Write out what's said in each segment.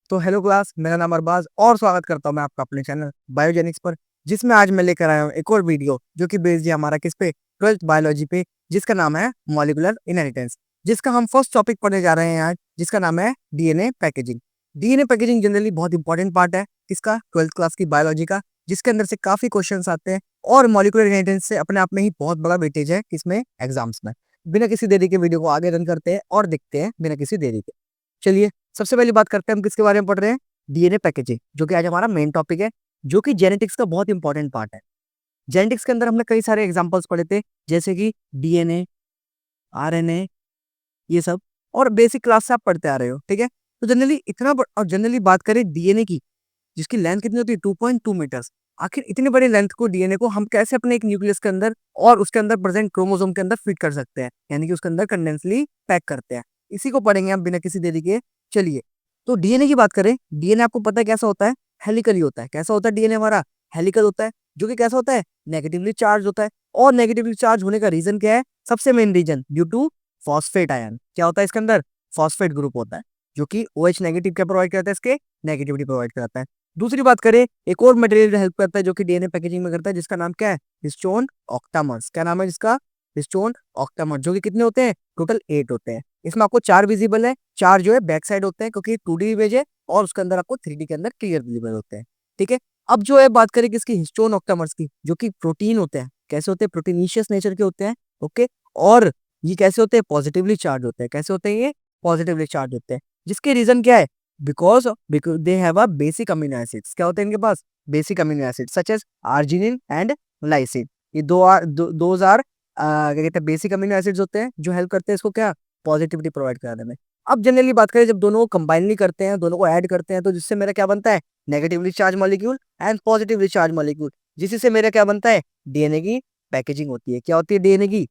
तो hello class, मेरा नाम अरबाज और स्वागत करता हूं मैं आपका अपने चैनल बायोजेनिक्स पर, जिसमें आज मैं लेकर आया हूं एक और वीडियो जो कि बेस्ड है हमारा किस पे, ट्वेल्थ बायोलॉजी पे, जिसका नाम है मॉलिक्यूलर इनहेरिटेंस। जिसका हम फर्स्ट टॉपिक पढ़ने जा रहे हैं आज, जिसका नाम है DNA packaging. DNA packaging generally बहुत इंपॉर्टेंट पार्ट है किसका, ट्वेल्थ क्लास की बायोलॉजी का, जिसके अंदर से काफी क्वेश्चन आते हैं और मॉलिक्यूलर इनहेरिटेंस से अपने आप में ही बहुत बड़ा वेटेज है किसमें, एग्जाम्स में। बिना किसी देरी के वीडियो को आगे रन करते हैं और देखते हैं बिना किसी देरी के। चलिए सबसे पहले बात करते हैं हम किसके बारे में पढ़ रहे हैं, डीएनए पैकेजिंग, जो कि आज हमारा मेन टॉपिक है, जो कि जेनेटिक्स का बहुत इंपॉर्टेंट पार्ट है। जेनेटिक्स के अंदर हमने कई सारे एग्जांपल्स पढ़े थे, जैसे कि डीएनए, आरएनए, ये सब, और बेसिक क्लास से आप पढ़ते आ रहे हो, ठीक है। तो जनरली और जनरली बात करें डीएनए की, जिसकी लेंथ कितनी होती है, 2.2 मीटर्स। आखिर इतनी बड़ी लेंथ को, डीएनए को, हम कैसे अपने एक न्यूक्लियस के अंदर और उसके अंदर प्रेजेंट क्रोमोसोम के अंदर फिट कर सकते हैं, यानी कि उसके अंदर कंडेंसली पैक करते हैं। इसी को पढ़ेंगे हम बिना किसी देरी के। चलिए, तो डीएनए की बात करें, डीएनए आपको पता है कैसा होता है, हेलिकली होता है। कैसा होता है डीएनए हमारा, हेलिकल होता है, जो कि कैसा होता है, नेगेटिवली चार्ज होता है। और नेगेटिवली चार्ज होने का रीजन क्या है, सबसे main reason due to phosphate ion. क्या होता है इसके अंदर, फॉस्फेट ग्रुप होता है, जो कि OH नेगेटिव क्या प्रोवाइड करता है, इसके नेगेटिविटी प्रोवाइड करता है। दूसरी बात करें, एक और मटेरियल हेल्प करता है जो कि डीएनए पैकेजिंग में करता है, जिसका नाम क्या है, हिस्टोन ऑक्टामर्स। क्या नाम है जिसका, हिस्टोन ऑक्टामर्स, जो कि कितने होते हैं, टोटल 8 होते हैं। इसमें आपको 4 विजिबल है, 4 जो है बैक साइड होते हैं, क्योंकि 2D इमेज है और उसके अंदर आपको 3D के अंदर क्लियर विजिबल होते हैं, ठीक है। अब जो है बात करें किसकी, हिस्टोन ऑक्टामर्स की, जो कि प्रोटीन होते हैं। कैसे होते हैं, प्रोटीनिशियस नेचर के होते हैं, ओके। और ये कैसे होते हैं, पॉजिटिवली चार्ज होते हैं। कैसे होते हैं ये, पॉजिटिवली चार्ज होते हैं। जिसके रीजन क्या है, because they have a basic amino acids. क्या होते हैं इनके पास, basic amino acid such as arginine and lysine. ये दोज आर क्या कहते हैं, बेसिक अमीनो एसिड्स होते हैं, जो हेल्प करते हैं इसको क्या, पॉजिटिविटी प्रोवाइड कराने में। अब जनरली बात करें, जब दोनों को कंबाइनली करते हैं, दोनों को ऐड करते हैं, तो जिससे मेरा क्या बनता है, negatively charge molecule and positively charge molecule, जिससे मेरा क्या बनता है, डीएनए की पैकेजिंग होती है। क्या होती है, डीएनए की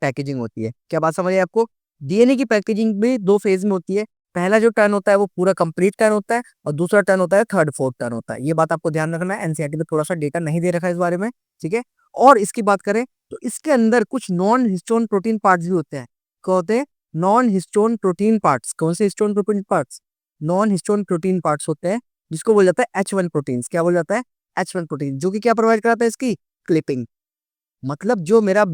पैकेजिंग होती है। क्या बात समझ आई आपको। डीएनए की पैकेजिंग भी 2 फेज में होती है। पहला जो टर्न होता है वो पूरा कंप्लीट टर्न होता है, और दूसरा टर्न होता है थर्ड फोर्थ टर्न होता है। ये बात आपको ध्यान रखना है, एनसीईआरटी में थोड़ा सा डेटा नहीं दे रखा है इस बारे में, ठीक है। और इसकी बात करें तो इसके अंदर कुछ नॉन हिस्टोन प्रोटीन पार्ट्स भी होते हैं। क्या होते हैं, नॉन हिस्टोन प्रोटीन पार्ट्स। कौन से histone protein parts, non histone protein parts होते हैं, जिसको बोल जाता है H1 प्रोटीन। क्या बोल जाता है, H1 प्रोटीन, जो कि क्या प्रोवाइड कराता है, इसकी क्लिपिंग। मतलब जो मेरा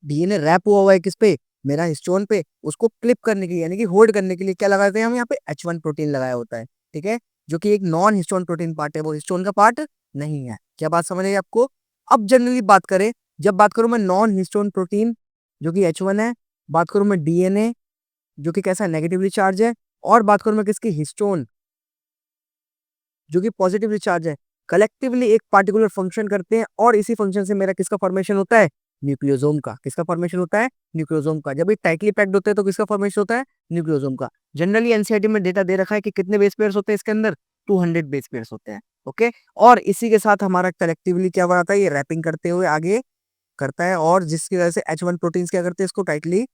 डीएनए रैप हुआ हुआ है किस पे, मेरा हिस्टोन पे, उसको क्लिप करने के लिए, यानी कि होल्ड करने के लिए क्या लगाते हैं हम यहाँ पे, H1 प्रोटीन लगाया होता है, ठीक है। जो कि एक नॉन हिस्टोन प्रोटीन पार्ट है, वो हिस्टोन का पार्ट नहीं है। क्या बात समझ आई आपको। अब जनरली बात करें, जब बात करूं मैं नॉन हिस्टोन प्रोटीन जो कि H1 है, बात करूं मैं डीएनए जो कि कैसा, नेगेटिवली चार्ज है, और बात करूं मैं किसकी, हिस्टोन जो कि पॉजिटिवली चार्ज है, कलेक्टिवली एक पार्टिकुलर फंक्शन करते हैं, और इसी फंक्शन से मेरा किसका फॉर्मेशन होता है, न्यूक्लियोसोम का। किसका फॉर्मेशन होता है, न्यूक्लियोसोम का। जब ये टाइटली पैक्ड होते हैं तो किसका फॉर्मेशन होता है, न्यूक्लियोसोम का। जनरली एनसीईआरटी में डेटा दे रखा है कि कितने बेस पेयर्स होते हैं इसके अंदर, 200 बेस पेयर्स होते हैं, ओके। और इसी के साथ हमारा कलेक्टिवली क्या बनाता है, ये रैपिंग करते हुए आगे करता है, और जिसकी वजह से H1 प्रोटीन्स क्या करते हैं, इसको टाइटली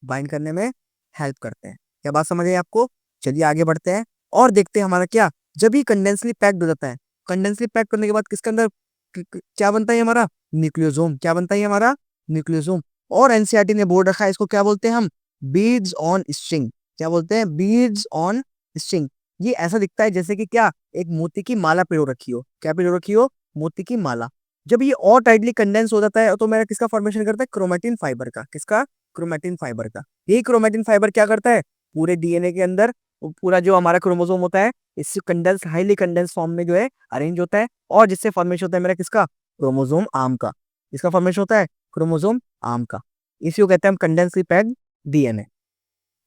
बाइंड करने में हेल्प करते हैं। क्या बात समझ आई आपको। चलिए आगे बढ़ते हैं और देखते हैं हमारा क्या, जब ये कंडेंसली पैक्ड हो जाता है, कंडेंसली पैक करने के बाद किसके अंदर क्या बनता है हमारा, न्यूक्लियोसोम। क्या बनता है हमारा, न्यूक्लियोसोम। और एनसीईआरटी ने बोर्ड रखा है, इसको क्या बोलते हैं हम, बीड्स ऑन स्ट्रिंग। क्या बोलते हैं, बीड्स ऑन स्ट्रिंग। ये ऐसा दिखता है जैसे कि क्या, एक मोती की माला पिरो रखी हो। क्या पिरो रखी हो, मोती की माला। जब ये और टाइटली कंडेंस हो जाता है तो मेरा किसका फॉर्मेशन करता है, क्रोमेटिन फाइबर का। किसका, क्रोमेटिन फाइबर का। यही क्रोमेटिन फाइबर क्या करता है, पूरे डीएनए के अंदर पूरा जो हमारा क्रोमोसोम होता है, इससे कंडेंस, हाईली कंडेंस फॉर्म में जो है अरेंज होता है, और जिससे फॉर्मेशन होता है मेरा किसका, क्रोमोसोम आर्म का। इसका फॉर्मेशन होता है क्रोमोसोम आर्म का। इसी को कहते हैं हम कंडेंसली पैक्ड डीएनए।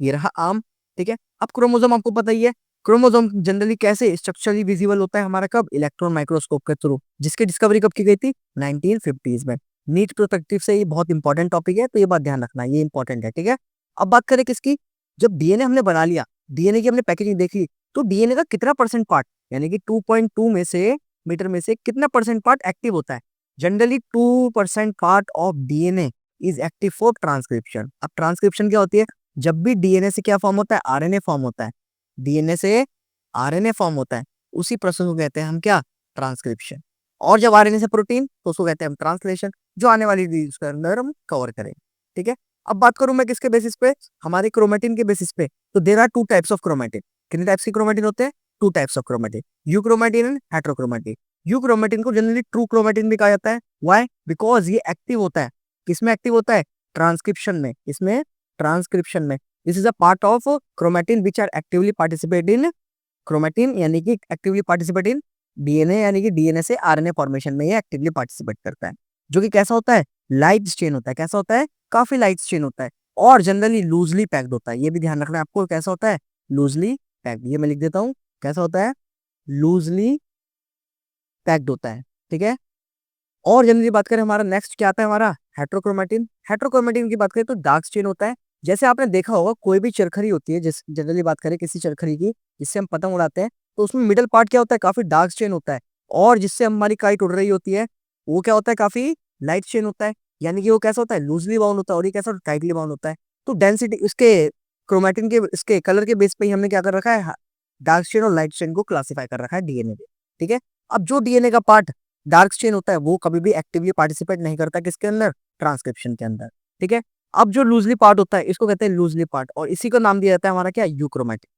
ये रहा आर्म, ठीक है। अब क्रोमोसोम आपको पता ही है, क्रोमोसोम जनरली कैसे स्ट्रक्चरली विजिबल होता है हमारा, कब, इलेक्ट्रॉन माइक्रोस्कोप के थ्रू, जिसकी डिस्कवरी कब की गई थी, 1950s में। नीट प्रोस्पेक्टिव से ये बहुत इंपॉर्टेंट टॉपिक है, तो ये बात ध्यान रखना, ये इंपॉर्टेंट है, ठीक है। अब बात करें किसकी, जब डीएनए हमने बना लिया, डीएनए की हमने पैकेजिंग देखी, तो डीएनए का कितना परसेंट पार्ट, यानी कि 2.2 में से, मीटर में से कितना परसेंट पार्ट एक्टिव होता है। Generally 2% part of DNA is active for transcription. अब ट्रांसक्रिप्शन क्या होती है, जब भी डीएनए से क्या फॉर्म होता है, आरएनए फॉर्म होता है, डीएनए से आरएनए फॉर्म होता है, उसी प्रोसेस को कहते हैं हम क्या, ट्रांसक्रिप्शन। और जब आरएनए से प्रोटीन, तो उसको कहते हैं हम ट्रांसलेशन, जो आने वाली वीडियोस के अंदर हम कवर करेंगे, ठीक है। अब बात करूं मैं किसके बेसिस पे, हमारे क्रोमेटिन के बेसिस पे। तो there are 2 types of chromatin. कितने टाइप्स की क्रोमेटिन होते हैं, two types of chromatin, euchromatin and heterochromatin. Euchromatin को जनरली ट्रू क्रोमेटिन भी कहा जाता है। व्हाई? बिकॉज ये एक्टिव होता है। किसमें एक्टिव होता है? ट्रांसक्रिप्शन में। इसमें ट्रांसक्रिप्शन में। This is a part of chromatin which are actively participate in chromatin, यानी कि एक्टिवली पार्टिसिपेट इन डीएनए, यानी कि डीएनए से आरएनए फॉर्मेशन में ये एक्टिवली पार्टिसिपेट करता है, जो कि कैसा होता है? लाइट चेन होता है। कैसा होता है? काफी लाइट चेन होता है और जनरली लूजली पैक्ड होता है। ये भी ध्यान रखना है आपको, कैसा होता है? Loosely packed. ये मैं लिख देता हूँ, कैसा होता है? लूजली पैक्ड होता है। ठीक है। और जनरली बात करें, हमारा नेक्स्ट क्या आता है? हमारा हेट्रोक्रोमेटिन। हेट्रोक्रोमेटिन की बात करें तो डार्क चेन होता है। जैसे आपने देखा होगा, कोई भी चरखरी होती है, जिस जनरली बात करें किसी चरखरी की जिससे हम पतंग उड़ाते हैं, तो उसमें मिडल पार्ट क्या होता है? काफी डार्क चेन होता है। और जिससे हमारी काइट उड़ रही होती है, वो क्या होता है? काफी लाइट चेन होता है। यानी कि वो कैसा होता है? लूजली बाउंड होता है। और ये कैसा टाइटली बाउंड होता है। तो डेंसिटी इसके क्रोमेटिन के इसके कलर के बेस पे ही हमने क्या कर रखा है? डार्क चेन और लाइट चेन को क्लासिफाई कर रखा है डीएनए पे। ठीक है। अब जो डीएनए का पार्ट डार्क चेन होता है, वो कभी भी एक्टिवली पार्टिसिपेट नहीं करता किसके अंदर? ट्रांसक्रिप्शन के अंदर। ठीक है। अब जो लूजली पार्ट होता है, इसको कहते हैं लूजली पार्ट, और इसी को नाम दिया जाता है हमारा क्या? यूक्रोमेटिन,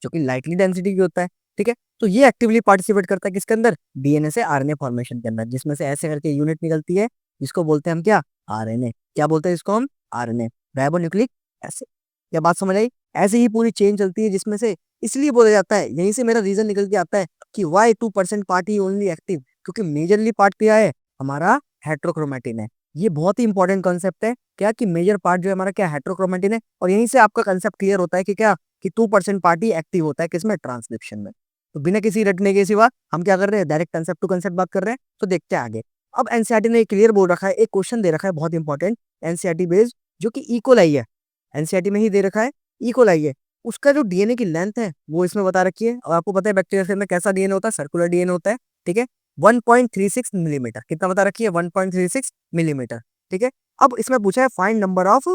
जो कि लाइटली डेंसिटी की होता है। ठीक है। तो ये एक्टिवली पार्टिसिपेट करता है किसके अंदर? डीएनए से आरएनए फॉर्मेशन के अंदर, जिसमें से ऐसे करके यूनिट निकलती है, जिसको बोलते हैं हम क्या? आरएनए। क्या बोलते हैं इसको हम? RNA, ribonucleic acid. क्या बात समझ आई? ऐसे ही पूरी चेन चलती है, जिसमें से इसलिए बोला जाता है, यहीं से मेरा रीजन निकल के आता है कि वाई 2% पार्ट ही ओनली एक्टिव, क्योंकि मेजरली पार्ट क्या है? हमारा हेट्रोक्रोमेटिन है। ये बहुत ही इंपॉर्टेंट कॉन्सेप्ट है, क्या कि मेजर पार्ट जो है हमारा क्या? हेट्रोक्रोमेटिन है। और यहीं से आपका कंसेप्ट क्लियर होता है कि क्या? कि 2% पार्ट ही एक्टिव होता है किसमें? ट्रांसक्रिप्शन में। तो बिना किसी रटने के सिवा हम क्या कर रहे हैं? डायरेक्ट कंसेप्ट टू कंसेप्ट बात कर रहे हैं। तो देखते हैं आगे। अब एनसीईआरटी ने क्लियर बोल रखा है, एक क्वेश्चन दे रखा है बहुत इंपॉर्टेंट, एनसीईआरटी बेस्ड, जो कि इकोलाई है। एनसीईआरटी में ही दे रखा है, इकोलाई है। उसका जो डीएनए की लेंथ है वो इसमें बता रखी है। और आपको पता है बैक्टीरिया सेल में कैसा डीएनए होता है? सर्कुलर डीएनए होता है। ठीक है। 1.36 मिलीमीटर, कितना बता रखी है? 1.36 मिलीमीटर। ठीक है। अब इसमें पूछा है फाइंड नंबर ऑफ,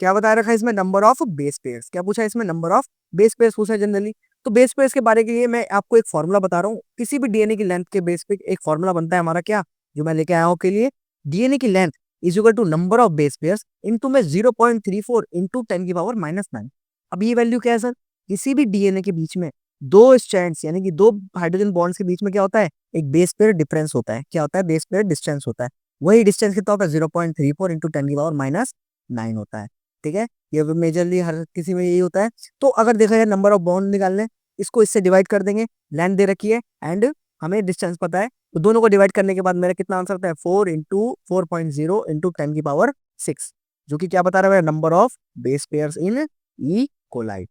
क्या बताया रखा है इसमें? Number of base pairs. क्या पूछा है इसमें? नंबर ऑफ बेस पेयर्स पूछा है जनरली। तो बेस पेयर्स के बारे के लिए मैं आपको एक फॉर्मूला बता रहा हूँ। किसी भी डीएनए की लेंथ के बेस पे एक फॉर्मूला बनता है हमारा, क्या? जो मैं लेके आया हूँ के लिए, डीएनए की length is equal to number of base pairs into में 0.34 इंटू 10⁻⁹। अब ये वैल्यू क्या है सर? किसी भी डीएनए के बीच में दो स्ट्रैंड्स, यानी कि दो हाइड्रोजन बॉन्ड्स के बीच में क्या होता है? एक बेस पेयर डिफरेंस होता है। क्या होता है? बेस पेयर डिस्टेंस होता है। वही डिस्टेंस कितना होता है? 0.34 इंटू 10⁻⁹ होता है। ठीक है। ये मेजरली हर किसी में यही होता है। तो अगर देखा जाए नंबर ऑफ बॉन्ड निकालने, इसको इससे डिवाइड कर देंगे, लेंथ दे रखी है एंड हमें डिस्टेंस पता है, तो दोनों को डिवाइड करने के बाद मेरा कितना आंसर आता है? 4 इंटू 4.0 इंटू 10⁻⁶, जो कि क्या बता रहा है? Number of base pairs in E coli.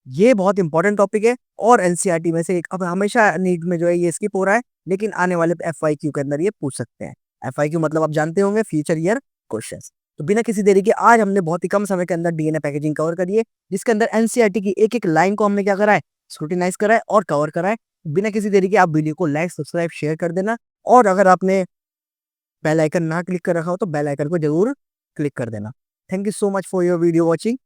ये बहुत इंपॉर्टेंट टॉपिक है और एनसीईआरटी में से एक, अब हमेशा नीट में जो है ये स्किप हो रहा है, लेकिन आने वाले एफआईक्यू के अंदर ये पूछ सकते हैं। एफआईक्यू मतलब आप जानते होंगे, फ्यूचर ईयर क्वेश्चंस। तो बिना किसी देरी के आज हमने बहुत ही कम समय के अंदर डीएनए पैकेजिंग कवर करी है, जिसके अंदर एनसीईआरटी की एक एक लाइन को हमने क्या करा है? स्क्रूटिनाइज करा है और कवर करा है। बिना किसी देरी के आप वीडियो को लाइक, सब्सक्राइब, शेयर कर देना। और अगर आपने बेल आइकन ना क्लिक कर रखा हो तो बेल आइकन को जरूर क्लिक कर देना। Thank you so much for your video watching.